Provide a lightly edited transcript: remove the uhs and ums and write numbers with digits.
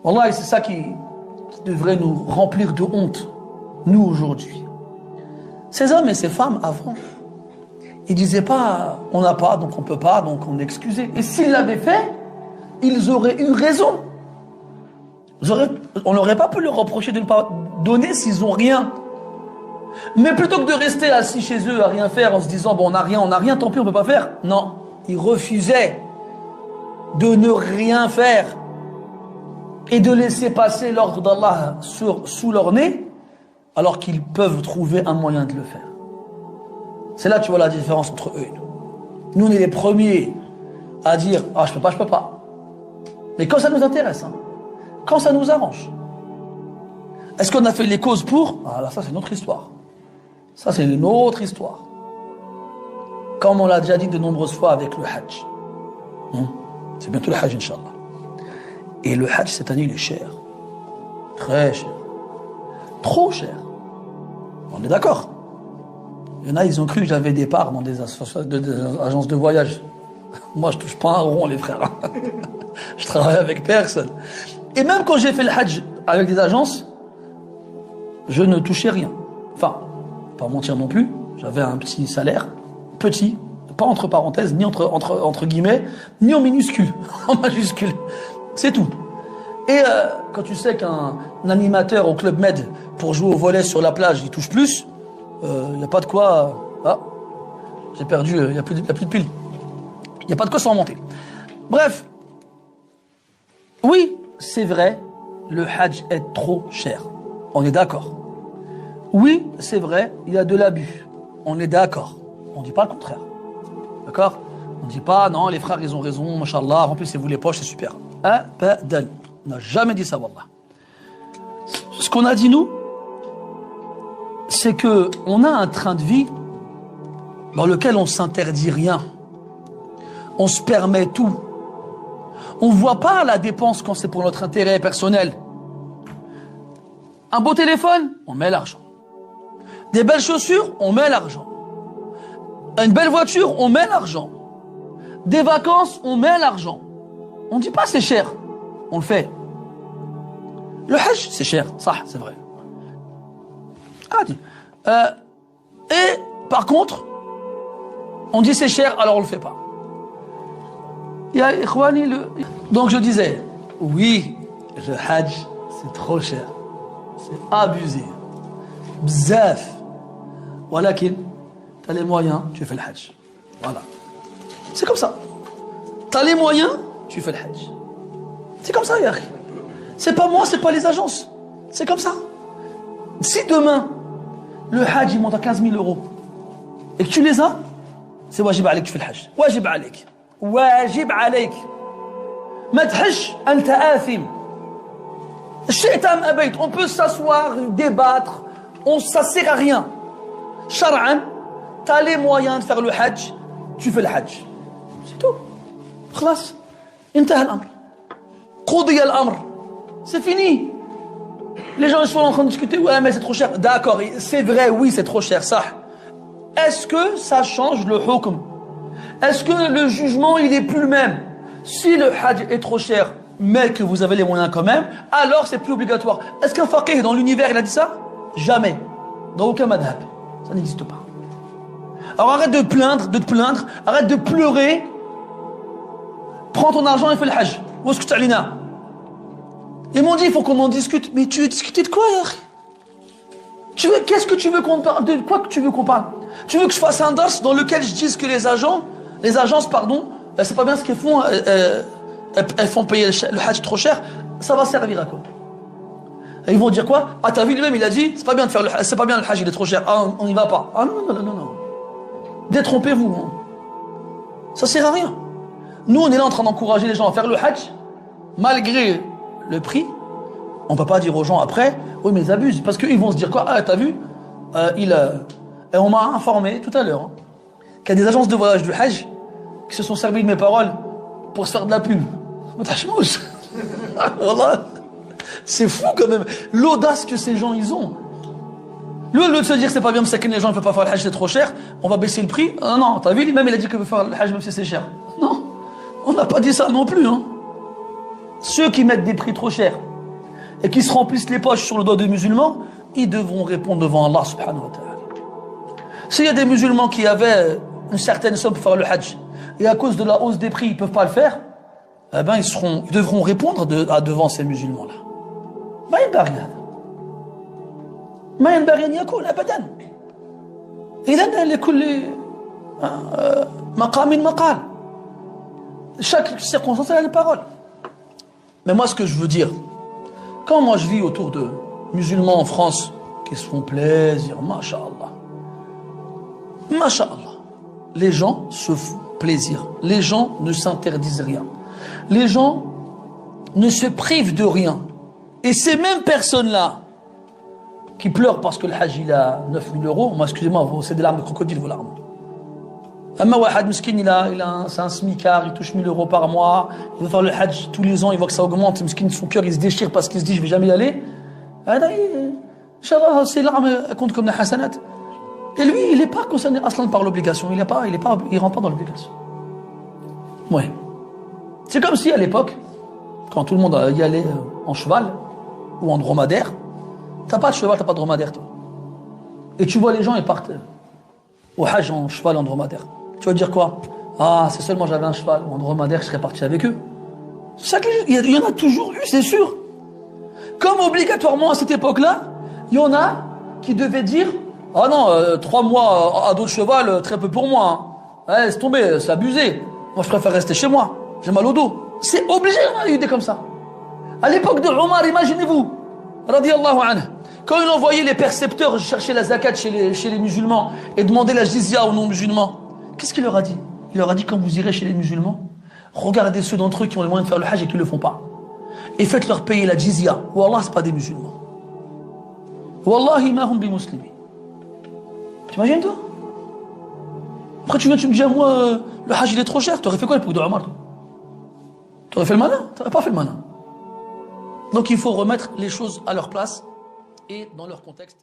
Wallah, c'est ça qui devrait nous remplir de honte, nous aujourd'hui. Ces hommes et ces femmes avant, ils disaient pas on n'a pas, donc on peut pas, donc on est excusé. Et s'ils l'avaient fait, ils auraient eu raison. On n'aurait pas pu leur reprocher de ne pas donner s'ils ont rien. Mais plutôt que de rester assis chez eux à rien faire en se disant bon on n'a rien, tant pis on peut pas faire. Non, ils refusaient de ne rien faire et de laisser passer l'ordre d'Allah sous leur nez alors qu'ils peuvent trouver un moyen de le faire. C'est là tu vois la différence entre eux et nous. Nous on est les premiers à dire ah je peux pas. Mais quand ça nous intéresse, hein, quand ça nous arrange. Est-ce qu'on a fait les causes pour? Ah là ça c'est une autre histoire. Ça c'est une autre histoire. Comme on l'a déjà dit de nombreuses fois avec le Hajj. C'est bientôt le Hajj Inch'Allah. Et le Hajj cette année il est cher. Très cher. Trop cher. On est d'accord. Il y en a, ils ont cru que j'avais des parts dans des agences de voyage. Moi je touche pas un rond les frères. Je travaille avec personne. Et même quand j'ai fait le Hajj avec des agences, je ne touchais rien. Enfin, pas mentir non plus, j'avais un petit salaire, petit, pas entre parenthèses, ni entre guillemets, ni en minuscule, en majuscule. C'est tout. Et quand tu sais qu'un animateur au Club Med, pour jouer au volley sur la plage, il touche plus, il n'y a pas de quoi... j'ai perdu, il n'y a plus de pile. Il n'y a pas de quoi s'en remonter. Bref, oui, c'est vrai, le Hajj est trop cher. On est d'accord. Oui, c'est vrai, il y a de l'abus. On est d'accord. On ne dit pas le contraire. D'accord? On ne dit pas, non, les frères, ils ont raison, machallah, remplissez-vous les poches, c'est super. Abadan. On n'a jamais dit ça, wallah. Ce qu'on a dit, nous, c'est que on a un train de vie dans lequel on s'interdit rien. On se permet tout. On ne voit pas la dépense quand c'est pour notre intérêt personnel. Un beau téléphone, on met l'argent. Des belles chaussures, on met l'argent. Une belle voiture, on met l'argent. Des vacances, on met l'argent. On ne dit pas c'est cher, on le fait. Le Hajj, c'est cher, ça, c'est vrai. Et par contre, on dit c'est cher, alors on le fait pas. Donc je disais, oui, le Hajj, c'est trop cher. C'est abusé. Bzaf. Voilà qu'il, t'as les moyens, tu fais le Hajj. Voilà. C'est comme ça. T'as les moyens, tu fais le Hajj. C'est comme ça, Yahri. C'est pas moi, c'est pas les agences. C'est comme ça. Si demain, le Hajj il monte à 15 000 € et que tu les as, c'est wajib alayk, tu fais le Hajj. Wajib alayk. Wajib alayk. Ma t'hajj, anta athim. On peut s'asseoir, débattre, ça sert à rien. Shar'an, tu as les moyens de faire le Hajj, tu fais le Hajj. C'est tout. Khlas. Intaha al-amr. Qoudiya al-amr. C'est fini. Les gens ils sont en train de discuter, ouais mais c'est trop cher. D'accord, c'est vrai, oui c'est trop cher, ça. Est-ce que ça change le hukm? Est-ce que le jugement il est plus le même? Si le Hajj est trop cher, mais que vous avez les moyens quand même, alors c'est plus obligatoire. Est-ce qu'un faqih dans l'univers il a dit ça? Jamais. Dans aucun madhab. Ça n'existe pas. Alors arrête de te plaindre, arrête de pleurer. Prends ton argent et fais le Hajj. Où est-ce que tu as l'ina? Ils m'ont dit il faut qu'on en discute. Mais tu veux discuter de quoi, Yahri? Qu'est-ce que tu veux qu'on parle? De quoi que tu veux qu'on parle? Tu veux que je fasse un dars dans lequel je dise que les agences, c'est pas bien ce qu'elles font, elles font payer le Hajj trop cher, ça va servir à quoi? Et ils vont dire quoi? Ah t'as vu lui-même il a dit c'est pas bien de faire c'est pas bien le Hajj il est trop cher, ah on y va pas. Ah non. Détrompez-vous. Hein. Ça sert à rien. Nous on est là en train d'encourager les gens à faire le Hajj malgré le prix. On peut pas dire aux gens après oui mais ils abusent parce qu'ils vont se dire quoi? Ah t'as vu et on m'a informé tout à l'heure hein, qu'il y a des agences de voyage du Hajj qui se sont servis de mes paroles pour se faire de la pub. C'est fou quand même l'audace que ces gens ils ont. Lui, au lieu de se dire c'est pas bien que les gens ne peuvent pas faire le Hajj, c'est trop cher, on va baisser le prix. Non, t'as vu, lui-même il a dit qu'il veut faire le Hajj même si c'est cher. Non, on n'a pas dit ça non plus. Hein. Ceux qui mettent des prix trop chers et qui se remplissent les poches sur le dos des musulmans, ils devront répondre devant Allah subhanahu wa ta'ala. S'il y a des musulmans qui avaient une certaine somme pour faire le hajj, et à cause de la hausse des prix, ils ne peuvent pas le faire, eh ben ils devront répondre devant ces musulmans-là. ما ينبغي أن يكون أبدا. إذن لكل مقام مقال. Chaque circonstance a des paroles. Mais moi, ce que je veux dire, quand moi je vis autour de musulmans en France qui se font plaisir, masha'Allah, masha'Allah, les gens se font plaisir, les gens ne s'interdisent rien, les gens ne se privent de rien. Et ces mêmes personnes-là qui pleurent parce que le hajj il a 9 000 euros, moi excusez-moi, c'est des larmes de crocodile vos larmes. Amma wahad miskin, c'est un smicard, il touche 1 000 euros par mois, il va faire le hajj tous les ans, il voit que ça augmente, miskin, son cœur il se déchire parce qu'il se dit je vais jamais y aller. Inch'Allah, ces larmes comptent comme des hasanat. Et lui, il n'est pas concerné aslan par l'obligation, il rentre pas dans l'obligation. Ouais. C'est comme si à l'époque, quand tout le monde y allait en cheval ou en dromadaire, t'as pas de cheval, t'as pas de dromadaire toi. Et tu vois les gens, ils partent au hajj en cheval, en dromadaire. Tu vas dire quoi? Ah, c'est seulement j'avais un cheval ou un dromadaire, je serais parti avec eux. Ça, il y en a toujours eu, c'est sûr. Comme obligatoirement à cette époque-là, il y en a qui devaient dire ah non, 3 mois à dos de cheval, très peu pour moi. Hein. Ouais, c'est tombé, c'est abusé. Moi, je préfère rester chez moi. J'ai mal au dos. C'est obligé, on a eu des comme ça. À l'époque de Omar, imaginez-vous, radiyallahu anhu, quand il envoyait les percepteurs chercher la zakat chez les musulmans et demander la jizya aux non-musulmans, qu'est-ce qu'il leur a dit? Il leur a dit, quand vous irez chez les musulmans, regardez ceux d'entre eux qui ont les moyens de faire le hajj et qui ne le font pas. Et faites-leur payer la jizya. Wallah, c'est pas des musulmans. Wallahi ma hum bi muslimi. T'imagines toi? Après tu me dis à moi, le hajj il est trop cher. T'aurais fait quoi l'époque de Omar? T'aurais fait le malin? T'aurais pas fait le malin. Donc il faut remettre les choses à leur place et dans leur contexte.